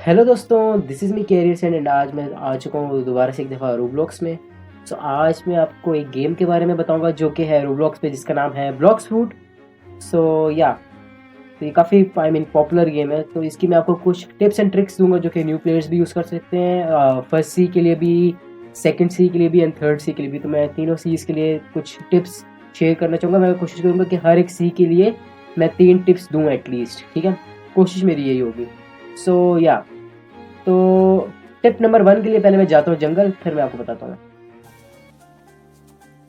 Hello दोस्तों, this is me career and आज मैं आ चुका हूँ दोबारा से एक दफ़ा रोब्लॉक्स में। सो आज मैं आपको एक गेम के बारे में बताऊंगा जो कि है रोब्लॉक्स पे, जिसका नाम है ब्लॉक्स फूड। सो या तो ये काफ़ी पॉपुलर गेम है। तो इसकी मैं आपको कुछ टिप्स एंड ट्रिक्स दूंगा जो कि न्यू प्लेयर्स भी यूज़ कर सकते हैं, फर्स्ट सी के लिए भी, सेकंड सी के लिए भी एंड थर्ड सी के लिए भी। तो मैं तीनों सीज़ के लिए कुछ टिप्स शेयर करना चाहूँगा। मैं कोशिश करूँगा कि हर एक सी के लिए मैं 3 टिप्स दूँ एटलीस्ट, ठीक है। कोशिश मेरी यही होगी। सो या तो टिप नंबर 1 के लिए पहले मैं जाता हूँ जंगल, फिर मैं आपको बताता हूँ।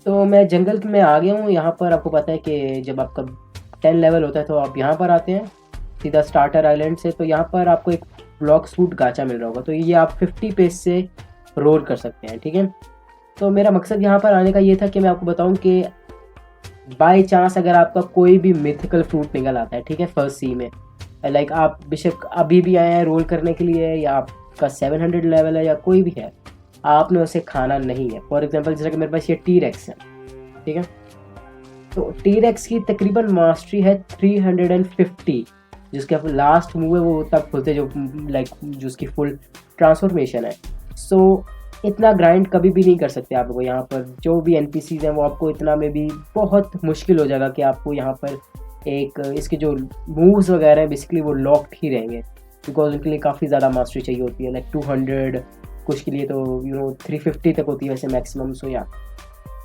तो मैं जंगल में आ गया हूँ। यहाँ पर आपको पता है कि जब आपका 10 लेवल होता है तो आप यहाँ पर आते हैं सीधा स्टार्टर आइलैंड से। तो यहाँ पर आपको एक ब्लॉक सूट गाचा मिल रहा होगा, तो ये आप 50 पेस से रोल कर सकते हैं, ठीक है। तो मेरा मकसद यहाँ पर आने का ये था कि मैं आपको बताऊँ कि बाय चांस अगर आपका कोई भी मिथिकल फ्रूट निकल आता है, ठीक है, फर्स्ट सी में, लाइक आप बेशक अभी भी आए हैं रोल करने के लिए या आपका 700 लेवल है या कोई भी है, आपने उसे खाना नहीं है। फॉर एग्जांपल जैसे कि मेरे पास ये टी-रेक्स है, ठीक है। तो टी-रेक्स की तकरीबन मास्टरी है 350। जिसका लास्ट मूव है वो तब खुलते जो लाइक जो उसकी फुल ट्रांसफॉर्मेशन है। सो इतना ग्राइंड कभी भी नहीं कर सकते आप लोग। यहाँ पर जो भी एनपीसीज हैं वो आपको इतना में भी बहुत मुश्किल हो जाएगा कि आपको यहाँ पर एक इसके जो मूव्स वगैरह हैं बेसिकली वो लॉक्ड ही रहेंगे, बिकॉज उनके लिए काफ़ी ज़्यादा मास्टरी चाहिए होती है। लाइक 200, कुछ के लिए तो 350 तक होती है वैसे मैक्सिमम। सो या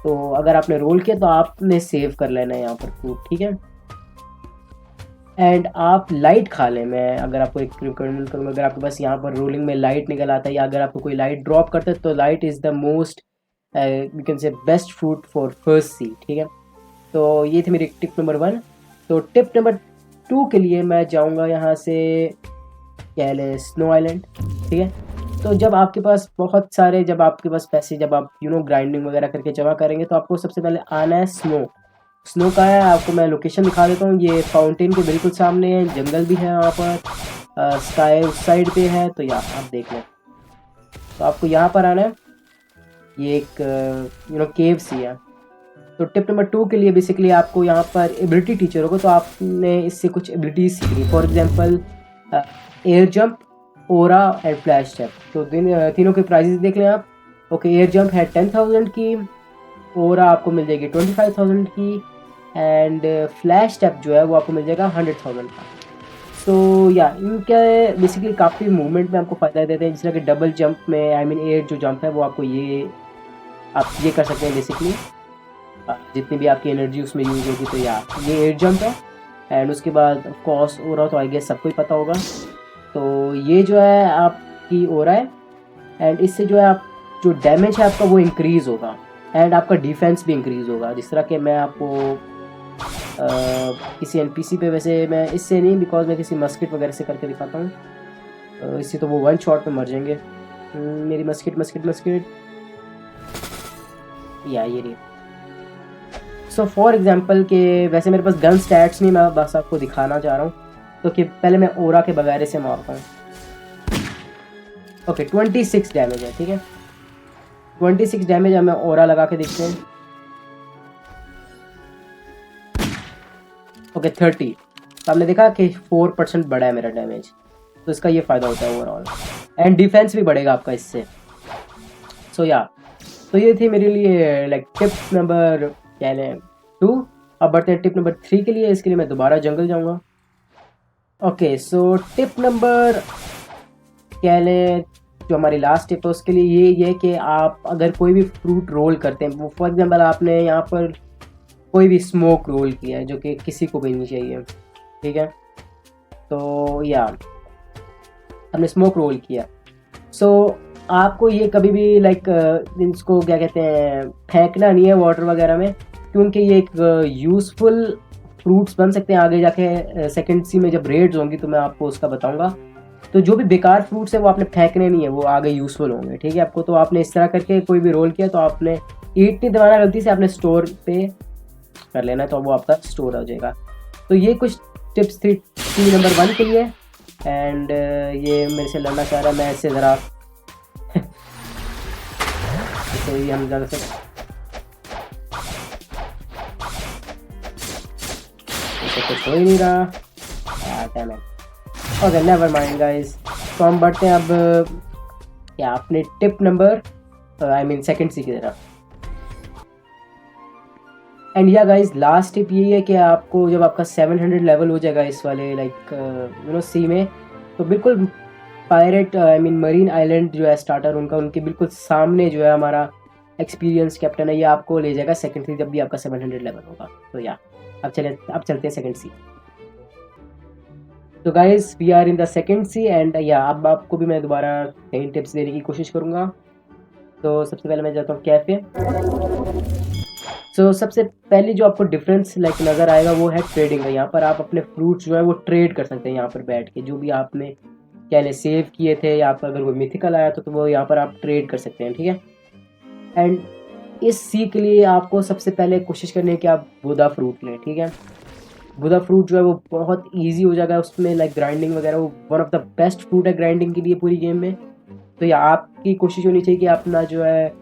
तो अगर आपने रोल किया तो आपने सेव कर लेना है यहाँ पर फ्रूट, ठीक है। एंड आप लाइट खा लें। मैं अगर आपको एक रिकमेंड करूँगा, अगर आपके पास यहाँ पर रोलिंग में लाइट निकल आता है या अगर आपको कोई लाइट ड्रॉप करता है तो light is the most you can say best fruit for first see, ठीक है। तो ये थी मेरी टिप नंबर 1। तो टिप नंबर 2 के लिए मैं जाऊँगा यहाँ से क्या है स्नो आइलैंड, ठीक है। तो जब आपके पास बहुत सारे जब आपके पास पैसे जब आप ग्राइंडिंग वगैरह करके जमा करेंगे तो आपको सबसे पहले आना है स्नो का है। आपको मैं लोकेशन दिखा देता हूँ। ये फाउंटेन के बिल्कुल सामने है, जंगल भी है वहाँ पर, स्काई उस साइड पे है। तो यहाँ आप देख लें, तो आपको यहाँ पर आना है। ये एक केव सी है। तो टिप नंबर 2 के लिए बेसिकली आपको यहाँ पर एबिलिटी टीचर होगा, तो आपने इससे कुछ एबिलिटीज सीखनी। For example air jump, aura and flash step. तो तीनों के प्राइजेस देख लें आप। ओके, एयर जंप है 10,000 की, ओरा आपको मिल जाएगी 25,000 की, एंड फ्लैश स्टेप जो है वो आपको मिल जाएगा 100,000 का। सो या इनके बेसिकली काफ़ी मूवमेंट में आपको फ़ायदा देते हैं। जिस तरह कि डबल जंप में एयर जो जंप है वो आपको आप ये कर सकते हैं बेसिकली, जितनी भी आपकी एनर्जी उसमें यूज़ होगी। तो या ये एयर जंप है। एंड उसके बाद ऑफ कोर्स ओरा, तो आई गेस सबको ही पता होगा। तो ये जो है आपकी ओरा है, एंड इससे जो है आप जो डैमेज है आपका वो इंक्रीज़ होगा एंड आपका डिफेंस भी इंक्रीज़ होगा। जिस तरह के मैं आपको किसी एनपीसी पे, वैसे मैं इससे नहीं, बिकॉज मैं किसी मस्किट वगैरह से करके दिखाता हूँ। इससे तो वो 1 शॉट में मर जाएंगे। मेरी मस्किट या ये रही। सो फॉर एग्जांपल के वैसे मेरे पास गन स्टैट्स नहीं, मैं बस आपको दिखाना चाह रहा हूँ। तो कि पहले मैं ओरा के बगैर से मारता हूँ। ओके, 26 डैमेज है, ठीक है। 26 डैमेज हमें ओरा लगा के देखते हैं। ओके 30। तो आपने देखा कि 4% बढ़ा है मेरा डैमेज। तो इसका ये फ़ायदा होता है ओवरऑल, एंड डिफेंस भी बढ़ेगा आपका इससे। सो या तो ये थी मेरे लिए लाइक टिप नंबर 2। अब बढ़ते हैं टिप नंबर 3 के लिए। इसके लिए मैं दोबारा जंगल जाऊंगा। ओके, सो टिप नंबर जो हमारी लास्ट टिप है उसके लिए ये कि आप अगर कोई भी फ्रूट रोल करते हैं, वो फॉर एग्जांपल आपने यहाँ पर कोई भी स्मोक रोल किया है जो कि किसी को भी नहीं चाहिए, ठीक है। तो या हमने स्मोक रोल किया। सो आपको ये कभी भी लाइक इसको क्या कहते हैं फेंकना नहीं है वाटर वगैरह में, क्योंकि ये एक यूज़फुल फ्रूट्स बन सकते हैं आगे जाके। सेकेंड सी में जब रेड्स होंगी तो मैं आपको उसका बताऊंगा। तो जो भी बेकार फ्रूट्स है वो आपने फेंकने नहीं है, वो आगे यूज़फुल होंगे, ठीक है आपको। तो आपने इस तरह करके कोई भी रोल किया तो आपने ईट नहीं दबाना गलती से, आपने स्टोर पे कर लेना, तो वो आपका स्टोर हो जाएगा। तो ये कुछ टिप्स थी नंबर 1 के लिए। एंड ये मेरे से लड़ना चाह रहा है, मैं इससे ज़रा इससे भी हम ज़्यादा से कुछ हो ही नहीं रहा। Okay, never mind guys. तो हम बढ़ते हैं अब क्या अपने टिप नंबर सेकंड सी की तरफ। And yeah guys last tip यही है कि आपको जब आपका 700 लेवल हो जाएगा इस वाले लाइक सी में, तो बिल्कुल पायरेट मरीन आइलैंड जो है स्टार्टर उनके बिल्कुल सामने जो है हमारा एक्सपीरियंस कैप्टन है, ये आपको ले जाएगा सेकंड सी जब भी आपका 700 लेवल होगा। तो या अब चलते हैं सेकंड सी। तो guys we are in the second sea and या अब आपको भी मैं दोबारा 3 टिप्स देने की कोशिश करूँगा। तो सबसे पहले मैं जाता हूँ कैफ़े। तो सबसे पहले जो आपको डिफरेंस लाइक नज़र आएगा वो है ट्रेडिंग का। यहाँ पर आप अपने फ्रूट्स जो है वो ट्रेड कर सकते हैं यहाँ पर बैठ के, जो भी आपने क्या सेव किए थे या आपका अगर कोई मिथिकल आया तो वो यहाँ पर आप ट्रेड कर सकते हैं, ठीक है। एंड इस सी के लिए आपको सबसे पहले कोशिश करनी है कि आप बुदा फ्रूट लें, ठीक है। बुदा फ्रूट जो है वो बहुत इजी हो जाएगा उसमें, लाइक ग्राइंडिंग वगैरह वो one of the best fruit है ग्राइंडिंग के लिए पूरी गेम में। तो या आपकी कोशिश होनी चाहिए कि अपना जो है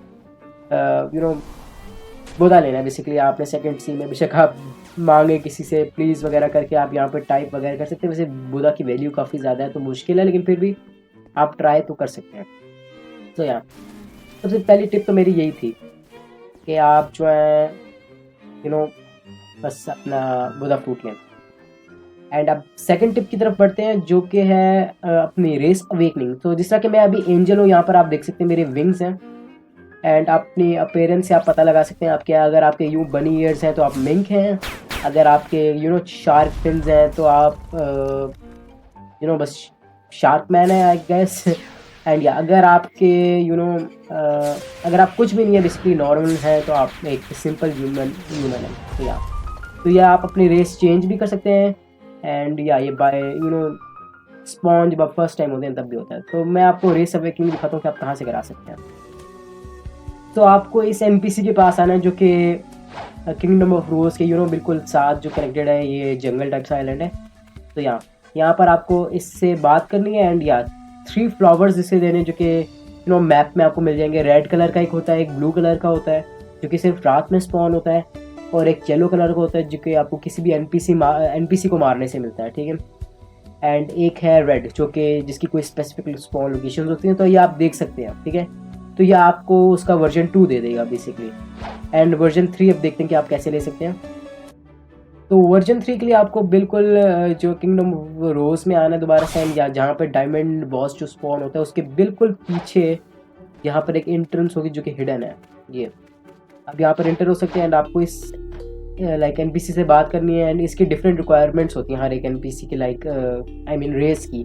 बुदा लेना है बेसिकली। आपने सेकंड सी में बेशक आप मांगे किसी से प्लीज़ वगैरह करके आप यहाँ पर टाइप वगैरह कर सकते हैं। वैसे बुदा की वैल्यू काफ़ी ज़्यादा है तो मुश्किल है, लेकिन फिर भी आप ट्राई तो कर सकते हैं। तो यहाँ सबसे पहली टिप तो मेरी यही थी कि आप जो है बस अपना बुदा फ्रूट लें। एंड अब सेकंड टिप की तरफ बढ़ते हैं जो कि है अपनी रेस अवेकनिंग। तो जिस तरह कि मैं अभी एंजल हूँ, यहाँ पर आप देख सकते हैं मेरे विंग्स हैं। एंड अपनी अपीयरेंस से आप पता लगा सकते हैं आपके, अगर आपके यूँ बनी ईयर्स हैं तो आप मिंक हैं, अगर आपके शार्क फिन्स हैं तो आप बस शार्क मैन है आई गेस। एंड या अगर आपके अगर आप कुछ भी नहीं है बेसिकली नॉर्मल है तो आप एक सिंपल ह्यूमन है। तो या आप अपनी रेस चेंज भी कर सकते हैं। एंड या ये बाय स्पॉन जब आप फर्स्ट टाइम होते हैं तब भी होता है। तो मैं आपको रेस अवेकनिंग दिखाता हूँ कि आप कहाँ से करा सकते हैं। तो आपको इस NPC के पास आना है जो कि किंगडम ऑफ रोज के बिल्कुल साथ जो कनेक्टेड है, ये जंगल टाइप सा आइलैंड है। तो यहाँ पर आपको इससे बात करनी है। एंड 3 फ्लावर्स इसे देने जो कि मैप में आपको मिल जाएंगे। रेड कलर का एक होता है, एक ब्लू कलर का होता है जो कि सिर्फ रात में स्पॉन होता है, और एक येलो कलर का होता है जो कि आपको किसी भी NPC को मारने से मिलता है, ठीक है। एंड एक है रेड जो कि जिसकी कोई स्पेसिफिक स्पॉन लोकेशन होती हैं। तो ये आप देख सकते हैं, ठीक है। तो ये आपको उसका वर्जन 2 दे देगा बेसिकली। एंड वर्जन 3 अब देखते हैं कि आप कैसे ले सकते हैं। तो वर्जन 3 के लिए आपको बिल्कुल जो किंगडम रोज में आना है दोबारा से, या जहाँ पर डायमंड बॉस जो स्पॉन होता है उसके बिल्कुल पीछे यहाँ पर एक एंट्रेंस होगी जो कि हिडन है। ये अब यहाँ पर एंटर हो सकते हैं। एंड आपको इस लाइक NPC से बात करनी है। एंड इसकी डिफरेंट रिक्वायरमेंट्स होती हैं हर एक NPC की, लाइक रेस की।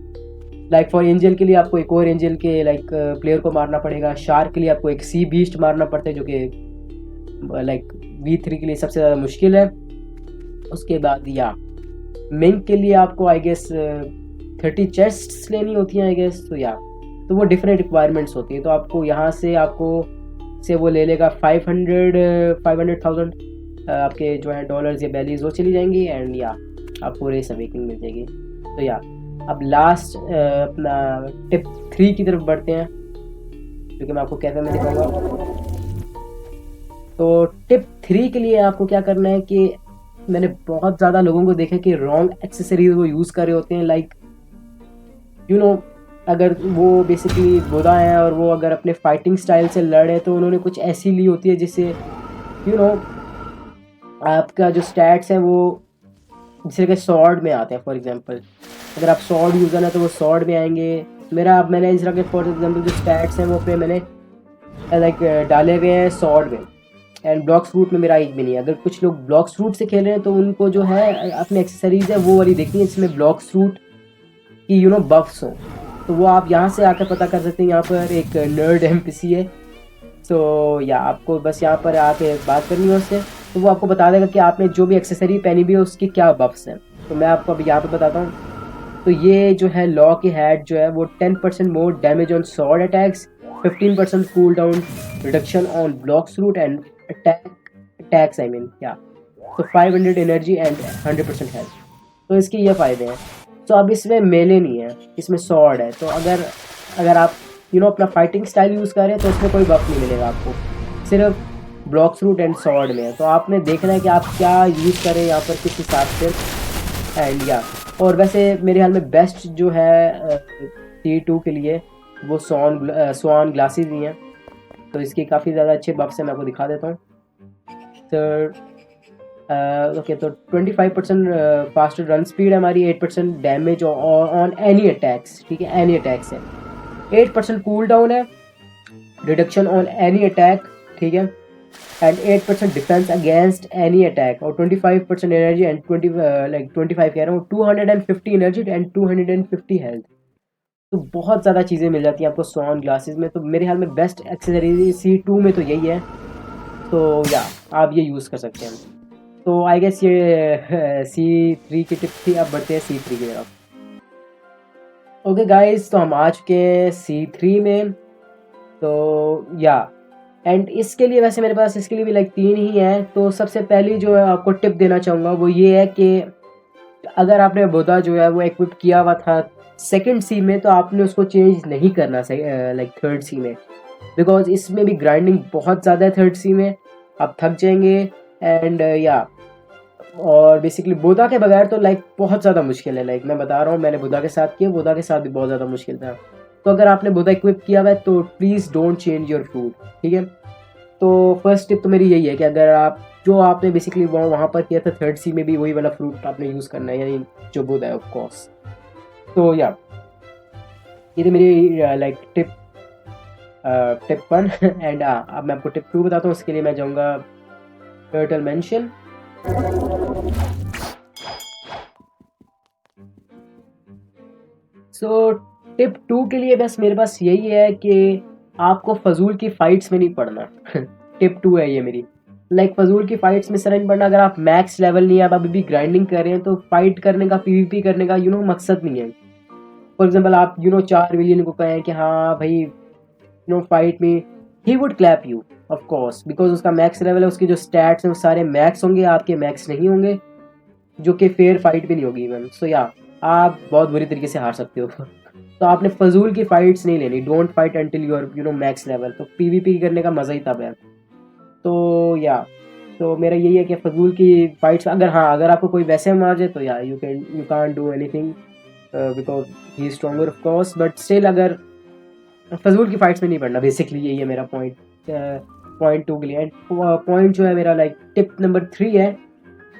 लाइक फॉर एंजल के लिए आपको एक और एंजल के प्लेयर को मारना पड़ेगा। शार्क के लिए आपको एक सी बीस्ट मारना पड़ता है जो कि V3 के लिए सबसे ज़्यादा मुश्किल है। उसके बाद या मिंक के लिए आपको आई गेस 30 चेस्ट्स लेनी होती हैं आई गेस। तो वो डिफरेंट रिक्वायरमेंट्स होती हैं। तो आपको यहाँ से वो ले लेगा 500,000 आपके जो है डॉलर्स या वैल्यूज वो चली जाएंगी। एंड आपको रेस अवेकनिंग मिल जाएगी। तो अब लास्ट अपना टिप 3 की तरफ बढ़ते हैं जो कि मैं आपको कैफे में दिखाऊंगा। तो टिप 3 के लिए आपको क्या करना है कि मैंने बहुत ज़्यादा लोगों को देखा कि रॉन्ग एक्सेसरीज वो यूज़ कर रहे होते हैं। लाइक अगर वो बेसिकली बुदा हैं और वो अगर अपने फाइटिंग स्टाइल से लड़े तो उन्होंने कुछ ऐसी ली होती है जिससे आपका जो स्टैट्स हैं वो जैसे कि सॉर्ड में आते हैं। फॉर एग्जांपल अगर आप सॉर्ड यूज़र हैं तो वो सॉर्ड में आएंगे। मैंने इस तरह के फॉर एग्जांपल जो स्टैट्स हैं वो पे मैंने डाले हुए हैं सॉर्ड में। एंड ब्लॉक्स फ्रूट में मेरा एक भी नहीं है। अगर कुछ लोग ब्लॉक्स फ्रूट से खेल रहे हैं तो उनको जो है अपने एक्सेसरीज है वो वाली देखनी है जिसमें ब्लॉक्स फ्रूट की बफ्स हों। तो वो आप यहाँ से आकर पता कर सकते हैं। यहाँ पर एक नर्ड NPC है। तो आपको बस यहाँ पर आके बात करनी है उससे, तो वो आपको बता देगा कि आपने जो भी एक्सेसरी पहनी भी है उसकी क्या बफ्स हैं। तो मैं आपको अभी यहाँ पे बताता हूँ। तो ये जो है लॉ की हैट जो है वो 10% more damage on sword attacks, 15% cool down reduction on blocks root and attacks तो 500 एनर्जी एंड 100% हेल्थ। तो इसके ये फ़ायदे हैं। तो अब इसमें मेले नहीं है, इसमें सॉर्ड है। तो अगर आप अपना फाइटिंग स्टाइल यूज़ कर रहे हैं तो उसमें कोई बफ नहीं मिलेगा आपको, सिर्फ ब्लॉक्स रूट एंड सॉर्ड में है। तो आपने देखना है कि आप क्या यूज़ करें यहाँ पर किस हिसाब से। एंड और वैसे मेरे ख्याल में बेस्ट जो है C2 के लिए वो स्वान ग्लासेस ही हैं, तो इसके काफ़ी ज़्यादा अच्छे बफ्स हैं, मैं आपको दिखा देता हूँ सर। ओके, तो 25% फास्टर रन स्पीड है हमारी, 8% डैमेज ऑन एनी अटैक्स, ठीक है, एनी अटैक्स है, 8% कूल डाउन है, रिडक्शन ऑन एनी अटैक, ठीक है, and 8% defence against any attack, और 25% एनर्जी एंड 25 कह रहा हूँ, 250 एनर्जी एंड 250 हेल्थ। तो बहुत ज़्यादा चीज़ें मिल जाती हैं आपको स्वान ग्लासेस में, तो मेरे ख्याल में बेस्ट एक्सेसरीज C2 में तो यही है, तो या आप ये यूज़ कर सकते हैं। तो आई गेस ये C3 की टिप थी, अब बढ़ते हैं C3 की तरफ। ओके गाइस, तो हम आ चुके हैं C3 में, तो या एंड इसके लिए वैसे मेरे पास इसके लिए भी लाइक 3 ही हैं। तो सबसे पहली जो है आपको टिप देना चाहूँगा वो ये है कि अगर आपने बुधा जो है वो इक्विप किया हुआ था सेकंड सी में, तो आपने उसको चेंज नहीं करना लाइक थर्ड सी में, बिकॉज इसमें भी ग्राइंडिंग बहुत ज़्यादा है थर्ड सी में, आप थक जाएंगे। एंड या और बेसिकली बुधा के बगैर तो लाइक बहुत ज़्यादा मुश्किल है, लाइक मैं बता रहा हूँ, मैंने बुधा के साथ किया, बुधा के साथ भी बहुत ज़्यादा मुश्किल था। तो अगर आपने बुधा इक्विप किया हुआ है तो please don't change your food, ठीक है। तो फर्स्ट टिप तो मेरी यही है कि अगर आप जो आपने बेसिकली वहाँ पर किया था थर्ड सी में भी वही वाला फ्रूट आपने यूज़ करना है, यानी जो बुधा है ऑफ कोर्स। तो या ये तो मेरी लाइक टिप 1 एंड अब मैं आपको टिप 2 बताता हूँ। उसके लिए मैं जाऊँगा टर्टल मेंशन। सो टिप 2 के लिए बस मेरे पास यही है कि आपको फजूल की फाइट्स में नहीं पड़ना। टिप 2 है ये मेरी, लाइक फजूल की फाइट्स में सर नहीं पड़ना। अगर आप मैक्स लेवल नहीं है, आप अभी भी ग्राइंडिंग कर रहे हैं, तो फाइट करने का पीवीपी करने का मकसद नहीं है। फॉर एग्जाम्पल आप 4 मिलियन को कहें कि हाँ भाई फाइट में, he would clap you of course, because उसका मैक्स लेवल है, उसके जो स्टैट्स हैं वो सारे मैक्स होंगे, आपके मैक्स नहीं होंगे, जो कि फेयर फाइट भी नहीं होगी इवन। सो या आप बहुत बुरी तरीके से हार सकते हो। तो आपने फजूल की फाइट्स नहीं लेनी, don't fight until your max level. तो पीवीपी करने का मज़ा ही तब है। तो या तो मेरा यही है कि फजूल की फाइट्स, अगर आपको कोई वैसे मार जाए तो या you can't do anything because he stronger of course, but still अगर फजूल की फाइट्स में नहीं पड़ना, बेसिकली यही है मेरा पॉइंट 2 के लिए। एंड पॉइंट जो है मेरा लाइक टिप नंबर 3 है,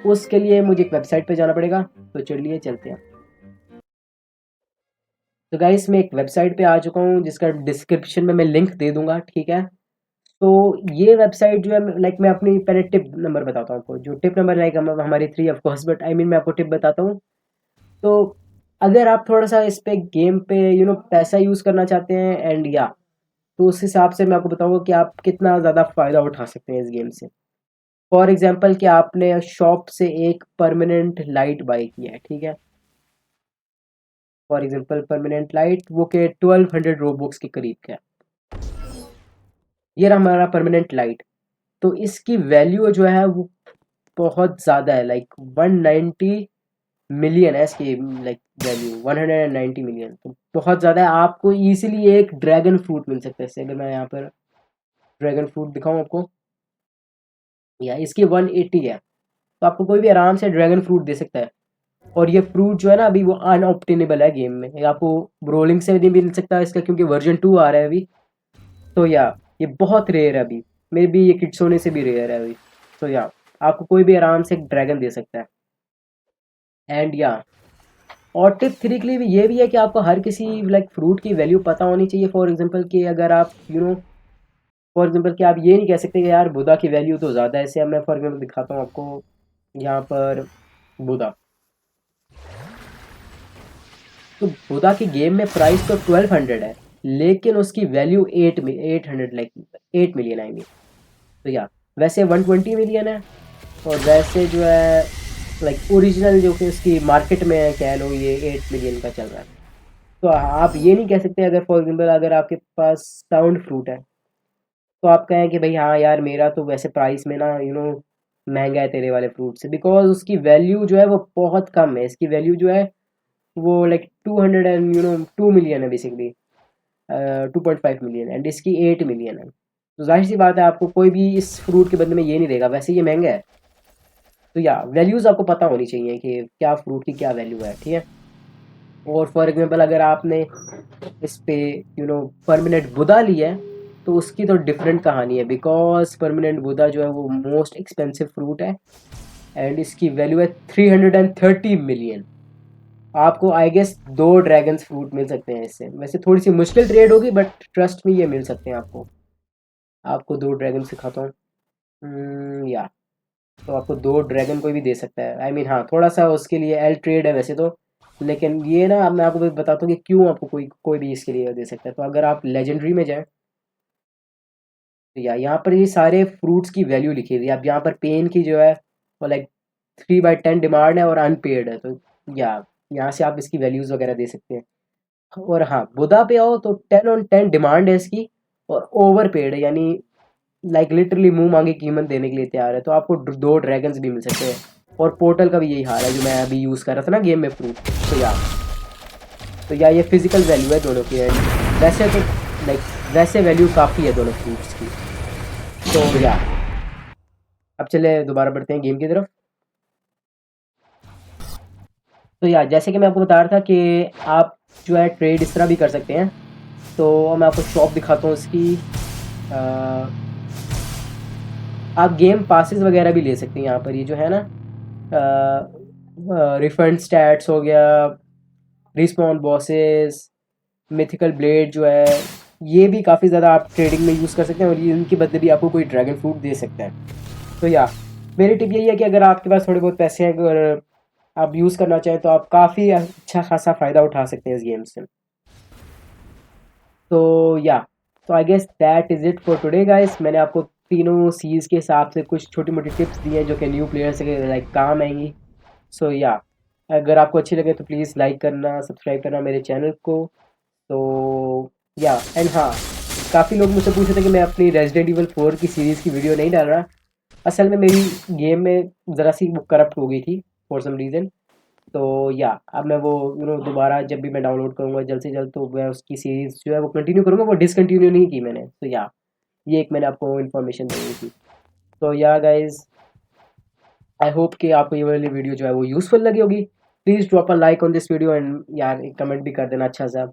उसके लिए मुझे एक वेबसाइट पे जाना पड़ेगा, तो चलिए चलते हैं। तो गाइस मैं एक वेबसाइट पे आ चुका हूँ जिसका डिस्क्रिप्शन में मैं लिंक दे दूंगा, ठीक है। तो ये वेबसाइट जो है लाइक मैं अपनी पहले टिप नंबर बताता हूँ आपको, जो टिप नंबर लाइक हमारी 3 of course, but I mean मैं आपको टिप बताता हूँ। तो अगर आप थोड़ा सा इस पे गेम पे पैसा यूज़ करना चाहते हैं एंड या तो उस हिसाब से मैं आपको बताऊंगा कि आप कितना ज़्यादा फ़ायदा उठा सकते हैं इस गेम से। फॉर एग्जांपल कि आपने शॉप से एक परमानेंट लाइट बाई किया है, ठीक है। फॉर एग्जांपल परमानेंट लाइट वो के 1200 रोबुक्स के करीब का है। ये रहा हमारा परमानेंट लाइट। तो इसकी वैल्यू जो है वो बहुत ज़्यादा है, लाइक 190 मिलियन है इसकी, लाइक वैल्यू 190 मिलियन, तो बहुत ज़्यादा है। आपको इजीली एक ड्रैगन फ्रूट मिल सकता है इससे। अगर मैं यहाँ पर ड्रैगन फ्रूट दिखाऊँ आपको, या इसकी 180 है, तो आपको कोई भी आराम से ड्रैगन फ्रूट दे सकता है। और ये फ्रूट जो है ना अभी वो अनऑप्टेनेबल है गेम में, ये आपको रोलिंग से नहीं मिल सकता इसका, क्योंकि वर्जन 2 आ रहा है अभी। तो या ये बहुत रेयर है अभी, मे बी ये किड्सोने से भी रेयर है अभी। तो या आपको कोई भी आराम से एक ड्रैगन दे सकता है। एंड या और टिप 3 के लिए भी ये भी है कि आपको हर किसी लाइक फ्रूट की वैल्यू पता होनी चाहिए। फॉर एग्जांपल कि अगर आप फॉर एग्जांपल कि आप ये नहीं कह सकते कि यार बुधा की वैल्यू तो ज़्यादा है ऐसे। अब मैं फॉर एग्जांपल दिखाता हूँ आपको यहाँ पर बुधा। तो बुधा की गेम में प्राइस तो 1200 है, लेकिन उसकी value 800 like 8 million I mean. तो या वैसे 120 मिलियन है, और वैसे जो है लाइक ओरिजिनल जो कि उसकी मार्केट में है, कह लो ये 8 मिलियन का चल रहा है। तो आप ये नहीं कह सकते, अगर फॉर एग्जांपल अगर आपके पास साउंड फ्रूट है, तो आप कहें कि भाई हाँ यार मेरा तो वैसे प्राइस में ना महंगा है तेरे वाले फ्रूट से, बिकॉज उसकी वैल्यू जो है वो बहुत कम है। इसकी वैल्यू जो है वो लाइक 200 एंड 2 मिलियन है बेसिकली, 2.5 मिलियन, एंड इसकी 8 मिलियन है। तो जाहिर सी बात है आपको कोई भी इस फ्रूट के बदले में ये नहीं देगा, वैसे ये महंगा है। तो या वैल्यूज़ आपको पता होनी चाहिए कि क्या फ्रूट की क्या वैल्यू है, ठीक है। और फॉर एग्जांपल अगर आपने इस पे परमानेंट बुदा लिया है तो उसकी तो डिफरेंट कहानी है, बिकॉज परमानेंट बुदा जो है वो मोस्ट एक्सपेंसिव फ्रूट है एंड इसकी वैल्यू है 330 मिलियन। आपको आई गेस 2 ड्रैगन्स फ्रूट मिल सकते हैं इससे। वैसे थोड़ी सी मुश्किल ट्रेड होगी बट ट्रस्ट में ये मिल सकते हैं आपको। आपको 2 ड्रैगन सिखाता हूँ। या तो आपको 2 ड्रैगन कोई भी दे सकता है। आई मीन हाँ, थोड़ा सा उसके लिए एल ट्रेड है वैसे तो, लेकिन ये ना अब मैं आपको भी बताता हूँ कि क्यों आपको कोई कोई भी इसके लिए दे सकता है। तो अगर आप लेजेंडरी में जाएं तो यहाँ पर ये सारे फ्रूट्स की वैल्यू लिखी हुई है। अब यहाँ पर पेन की जो है वो लाइक 3/10 डिमांड है और अनपेड है। तो या यहाँ से आप इसकी वैल्यूज़ वगैरह दे सकते हैं। और हाँ, बुदा पे आओ तो 10/10 डिमांड है इसकी और ओवर पेड है, यानी लाइक लिटरली मुंह मांगी कीमत देने के लिए तैयार है। तो आपको 2 ड्रैगन्स भी मिल सकते हैं। और पोर्टल का भी यही हाल है जो मैं अभी यूज़ कर रहा था ना गेम में फ्रूट। तो या ये फिजिकल वैल्यू है दोनों की। एंड वैसे तो लाइक वैसे वैल्यू काफ़ी है दोनों फ्रूट्स की। तो या अब चले दोबारा बढ़ते हैं गेम की तरफ। तो या जैसे कि मैं आपको बता रहा था कि आप जो है ट्रेड इस तरह भी कर सकते हैं। तो मैं आपको शॉप दिखाता हूँ इसकी। अ, आप गेम पासेस वगैरह भी ले सकते हैं यहाँ पर। ये जो है ना, रिफंड स्टैट्स हो गया, रिस्पॉन बॉसेस, मिथिकल ब्लेड जो है, ये भी काफ़ी ज़्यादा आप ट्रेडिंग में यूज़ कर सकते हैं और ये इनके बदले भी आपको कोई ड्रैगन फ्रूट दे सकता है। तो या मेरी टिप यही है कि अगर आपके पास थोड़े बहुत पैसे हैं, अगर आप यूज़ करना चाहें तो आप काफ़ी अच्छा खासा फ़ायदा उठा सकते हैं इस गेम से। तो या तो I guess that is it for today guys. मैंने आपको तीनों सीज़ के हिसाब से कुछ छोटी मोटी टिप्स दी हैं जो कि न्यू प्लेयर्स के लाइक काम आएंगी। सो या अगर आपको अच्छी लगे तो प्लीज़ लाइक करना, सब्सक्राइब करना मेरे चैनल को। तो या एंड हाँ, काफ़ी लोग मुझसे पूछ रहे थे कि मैं अपनी रेजिडेंट इवल 4 की सीरीज़ की वीडियो नहीं डाल रहा। असल में मेरी गेम में ज़रा सी वो करप्ट हो गई थी फॉर सम रीज़न। तो या अब मैं वो दोबारा जब भी मैं डाउनलोड करूँगा जल्द से जल्द, तो मैं उसकी सीरीज़ जो है वो कंटिन्यू करूँगा। वो डिसकंटिन्यू नहीं की मैंने। तो या ये एक मैंने आपको इन्फॉर्मेशन देनी थी। तो या गाइज, आई होप कि आपको ये वाली वीडियो जो है वो यूज़फुल लगी होगी। Please drop a like on this video and यार एक कमेंट भी कर देना अच्छा सा।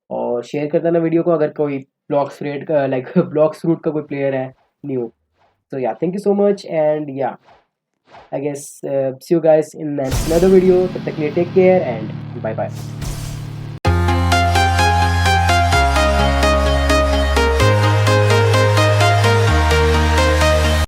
और शेयर कर देना वीडियो को अगर कोई ब्लॉक्स फ्रेड का लाइक ब्लॉक्स रूट का कोई प्लेयर है न्यू। तो yeah thank you so much and yeah I guess see you guys in next another video. तब तक के लिए take care and bye bye.